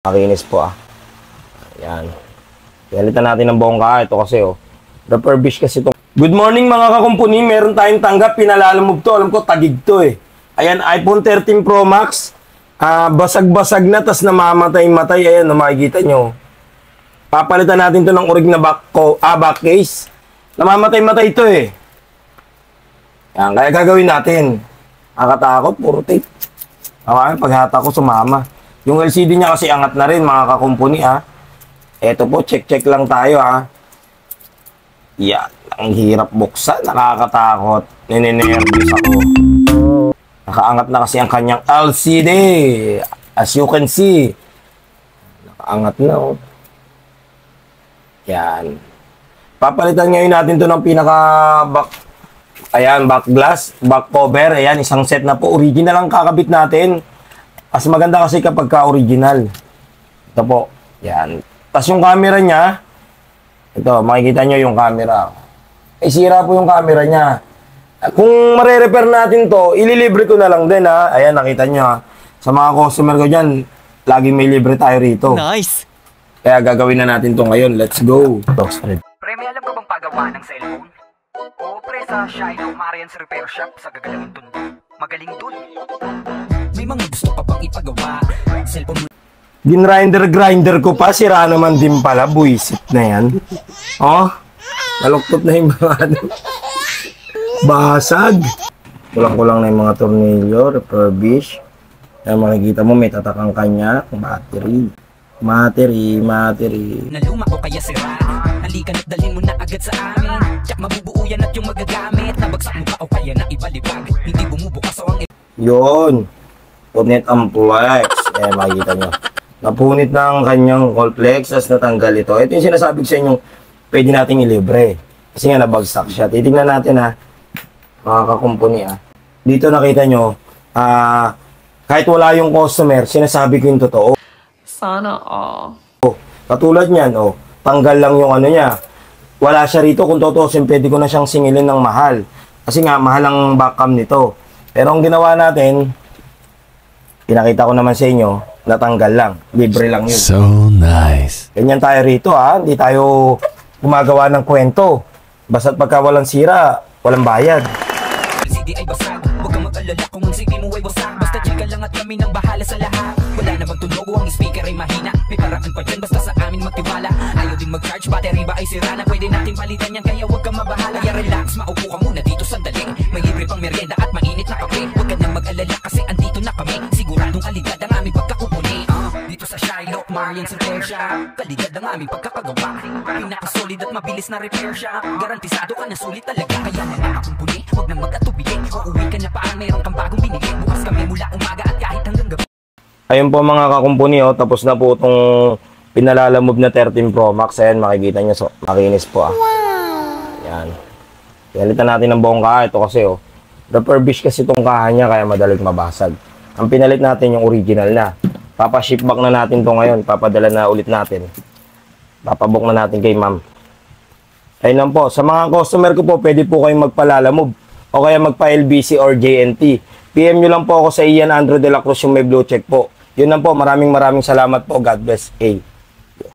Makinis po Ayan. Palitan natin ng bongga. Ito kasi refurbish kasi ito. Good morning mga kakumpuni. Meron tayong tanggap. Pinalalamove to. Alam ko tagig to Ayan, iPhone 13 Pro Max. Basag-basag na. Tas namamatay-matay. Ayan, makikita nyo. Papalitan natin to ng orig na back case. Namamatay-matay ito Ayan, kaya gagawin natin. Nakatakot, puro tape. Okay, paghata ko sumama. Yung LCD niya kasi angat na rin mga kakumpuni Eto po, check lang tayo Yan, ang hirap buksan, nakakatakot. Ninenervous ako. Nakaangat na kasi ang kanyang LCD. As you can see. Nakaangat na Yan. Papalitan ngayon natin to ng back glass, back cover. Ayan, isang set na po. Original ang kakabit natin. Mas maganda kasi kapag ka-original. Ito po. Yan. Tapos yung camera niya, ito, makikita nyo yung camera. Sira po yung camera niya. Kung mare-repair natin to, ililibre ko na lang din Ayan, nakita nyo Sa mga customer ko dyan, laging may libre tayo rito. Nice! Kaya gagawin na natin to ngayon. Let's go! Pre, may alam ka bang pagawa ng cellphone? Oo, pre, sa Shino Marian's Repair Shop sa gagalangin dun. Magaling dun. May mga gusto ka pang ipagawa. Cellphone mo. Grinder ko pa, sira naman din pala. Buisit na yan. Naluktot na yung mga basag. Kulang-kulang na yung mga tornilyo, refurbish. Kaya makikita mo, may tatakang kanya, battery. Naluma o kaya sira. Halika na't dalhin mo na agad sa amin. Tsak mabubuo yan at yung magagamit. Nabagsak mo pa o kaya na ibalibag. Hindi bumubukas o ang yun. Punit ang flex. Makikita nyo. Napunit na ang kanyang call flex. Tapos natanggal ito. Ito yung sinasabi ko sa inyo. Pwede nating ilibre. Kasi nga nabagsak siya. Titignan natin mga kakumpuni Dito nakita nyo. Kahit wala yung customer, sinasabi ko yung totoo. Sana Katulad niyan, tanggal lang yung niya. Wala siya rito. Kung tutusin, pwede ko na siyang singilin ng mahal. Kasi nga, mahal ang backcam nito. Pero ang ginawa natin, pinakita ko naman sa inyo, natanggal lang. Libre lang yun. So nice. Ganyan tayo rito hindi tayo gumagawa ng kwento. Basta't pagka walang sira, walang bayad. LCD ay basag. Huwag kang mag-alala kung ang CD mo ay wasak. Basta chill ka lang at kami nang bahala sa lahat. Wala namang tunog o ang speaker ay mahina. May paraan pa yun basta sa amin magtiwala. Ayaw din mag-charge, battery ba ay sira na? Pwede natin palitan yan kaya huwag kang mabahala. Kaya relax, maupo ka muna dito sandali. May libre pang merienda at mainit na kape. Huwag ka nang mag-alala kasi andito na kami. Siguradong kalidad ang aming pagkakupuni. Dito sa Shino Marian's Repair Shop. Kalidad ang aming pagkakagawa. Pinakasolid at mabilis na repair shop. Garantisado ka na sulit talaga. Kaya mga kakumpuni, huwag nang mag-atubili. Uuwi ka na parang mayroon kang bagong binili. Bukas kami mula umaga at kahit hanggang gabi. Ayun po mga kakumpuni, tapos na po itong pinalalamove na 13 Pro Max. Ayan, makikita nyo, makinis po Ayan. Palitan natin ng bongga. Ito kasi refurbish kasi itong kaha niya, kaya madaling mabasag. Ang pinalit natin yung original na. Papa-ship back na natin to ngayon. Papadala na ulit natin. Papabook na natin kay ma'am. Ayun lang po. Sa mga customer ko po, pwede po kayong magpalalamove o kaya magpa-LBC or JNT. PM nyo lang po ako sa Ian Andrew de la Cruz yung may blue check po. Yun lang po. Maraming salamat po. God bless.